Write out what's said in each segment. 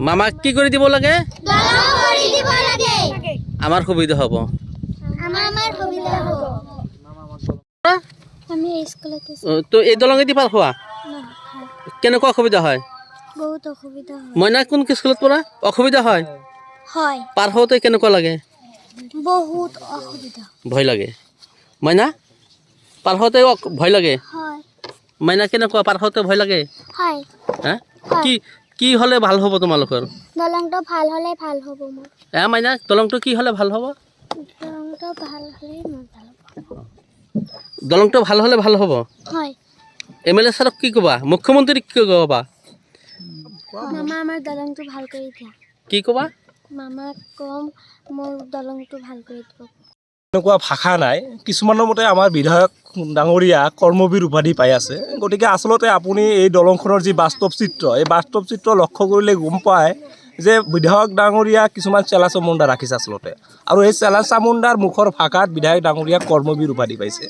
মামাক কি কৰি দিব লাগে? আমাৰ সুবিধা হ'ব। তো এই দলঙেদি পাৰ হোৱা কেনেকুৱা অসুবিধা হয়? বহুত অসুবিধা হয়। মইনা কোন স্কুলত পঢ়া? অসুবিধা হয় হয়, পাৰ হওঁতে কেনেকুৱা লাগে? বহুত অসুবিধা ভয় লাগে। মইনা পাৰ হওঁতে ভয় লাগে? হয়। মইনা কেনেকুৱা পাৰ হওঁতে ভয় লাগে? হয়, হা কি কি হ'লে ভাল হ'ব তোমালোকৰ? দলংটো ভাল হ'লে ভাল হ'ব মোৰ। মাইনা দলংটো কি হ'লে ভাল হ'ব? দলংটো ভাল হ'লে মোৰ ভাল হ'ব। দলংটো ভাল হ'লে ভাল হ'ব। হয়। MLA ছাৰক কি ক'বা? মুখ্যমন্ত্ৰীক কি ক'বা? মামা আমাৰ দলংটো ভাল কৰি দিয়া। কি ক'বা? মামাক কম মোৰ দলংটো ভাল কৰি দিব। এনেকুৱা ভাষা নাই। কিছুমানৰ মতে আমাৰ বিধায়ক ডাঙৰীয়া কৰ্মবীৰ উপাধি পাই আছে। গতিকে আচলতে আপুনি এই দলংখনৰ যি বাস্তৱ চিত্ৰ, এই বাস্তৱ চিত্ৰ লক্ষ্য কৰিলে গম পায় যে বিধায়ক ডাঙৰীয়া কিছুমান চেলা চামুণ্ডা ৰাখিছে আচলতে। আৰু এই চেলা চামুণ্ডাৰ মুখৰ ভাষাত বিধায়ক ডাঙৰীয়া কৰ্মবীৰ উপাধি পাইছে।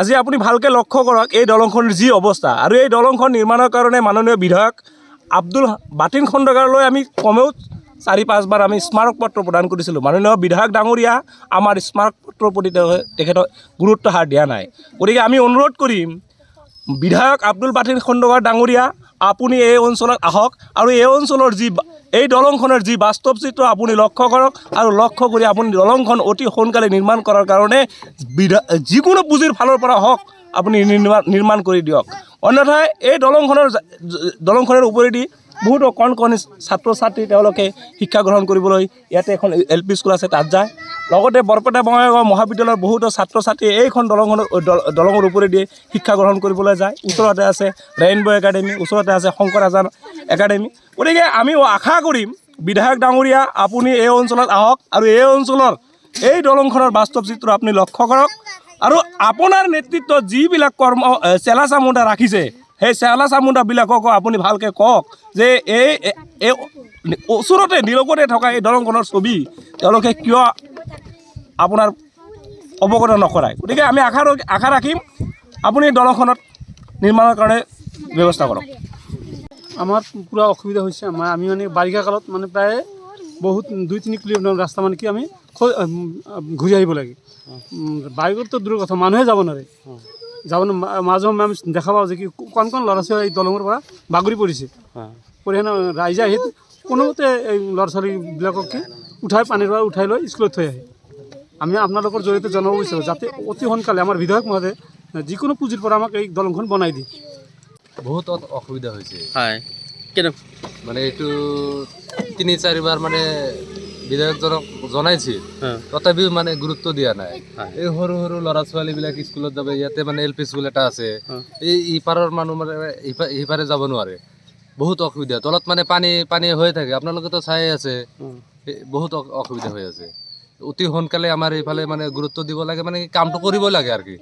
আজি আপুনি ভালকৈ লক্ষ্য কৰক এই দলংখনৰ যি অৱস্থা, আৰু এই দলংখন নিৰ্মাণৰ কাৰণে মাননীয় বিধায়ক আব্দুল বাতিন খণ্ডকাৰলৈ আমি কমেও 4-5 বাৰ আমি স্মাৰক পত্ৰ প্ৰদান কৰিছিলোঁ। মাননীয় বিধায়ক ডাঙৰীয়া আমাৰ স্মাৰক পত্ৰৰ প্ৰতি তেখেতক গুৰুত্ব হাৰ দিয়া নাই। গতিকে আমি অনুৰোধ কৰিম বিধায়ক আব্দুল বাতিন খণ্ডকাৰ ডাঙৰীয়া, আপুনি এই অঞ্চলত আহক আৰু এই অঞ্চলৰ এই দলংখনৰ যি বাস্তৱ চিত্ৰ আপুনি লক্ষ্য কৰক, আৰু লক্ষ্য কৰি আপুনি দলংখন অতি সোনকালে নিৰ্মাণ কৰাৰ কাৰণে যিকোনো পুঁজিৰ ফালৰ পৰা হওক আপুনি নিৰ্মাণ কৰি দিয়ক। অন্যথাই এই দলংখনৰ ওপৰেদি বহুতো কণ ছাত্ৰ ছাত্ৰী তেওঁলোকে শিক্ষা গ্ৰহণ কৰিবলৈ ইয়াতে এখন LP স্কুল আছে তাত যায়। লগতে বৰপেটা বঙাইগাঁও মহাবিদ্যালয়ৰ বহুতো ছাত্ৰ ছাত্ৰী এইখন দলঙৰ ওপৰেদি শিক্ষা গ্ৰহণ কৰিবলৈ যায়। ওচৰতে আছে ৰেইনবো একাডেমি, ওচৰতে আছে শংকৰ আজান একাডেমি। গতিকে আমি আশা কৰিম বিধায়ক ডাঙৰীয়া আপুনি এই অঞ্চলত আহক আৰু এই অঞ্চলৰ এই দলংখনৰ বাস্তৱ চিত্ৰ আপুনি লক্ষ্য কৰক, আৰু আপোনাৰ নেতৃত্বত যিবিলাক চেলা চামুণ্ডা ৰাখিছে সেই চেলা চামুণ্ডাবিলাককো আপুনি ভালকৈ কওক যে এই ওচৰতে নিলগতে থকা এই দলংখনৰ ছবি তেওঁলোকে কিয় আপোনাৰ অৱগত নকৰায়। গতিকে আমি আশা ৰাখিম আপুনি দলংখনত নিৰ্মাণৰ কাৰণে ব্যৱস্থা কৰক। আমাৰ পূৰা অসুবিধা হৈছে। আমি মানে বাৰিষা কালত মানে প্ৰায় বহুত 2-3 কিলোমিটাৰ ৰাস্তা মানে কি আমি ঘূৰি আহিব লাগে। বাইকতো দূৰৰ কথা, মানুহে যাব নোৱাৰে। মাজে সময়ে আমি দেখা পাওঁ যে কি কণ ল'ৰা ছোৱালী এই দলঙৰ পৰা বাগৰি পৰিছে। পৰি হেনে ৰাইজে আহি কোনোমতে এই ল'ৰা ছোৱালীবিলাককে পানীৰ পৰা উঠাই লৈ স্কুলত থৈ আহে। আমি আপোনালোকৰ জৰিয়তে জনাব বিচাৰোঁ যাতে অতি সোনকালে আমাৰ বিধায়ক মহোদয়ে যিকোনো পুঁজিৰ পৰা আমাক এই দলংখন বনাই দিয়ে। বহুত অসুবিধা হৈছে। হয় মানে এইটো 3-4 বাৰ মানে বিধায়কজনক জনাইছিল, তথাপিও মানে গুৰুত্ব দিয়া নাই। এই সৰু সৰু ল'ৰা ছোৱালীবিলাক স্কুলত যাব, ইয়াতে মানে LP স্কুল এটা আছে, এই ইপাৰৰ মানুহ মানে সিপাৰে যাব নোৱাৰে। বহুত অসুবিধা, তলত মানে পানী হৈ থাকে, আপোনালোকেতো চাই আছে। বহুত অসুবিধা হৈ আছে। অতি সোনকালে আমাৰ এইফালে মানে গুৰুত্ব দিব লাগে, মানে কামটো কৰিব লাগে আৰু কি।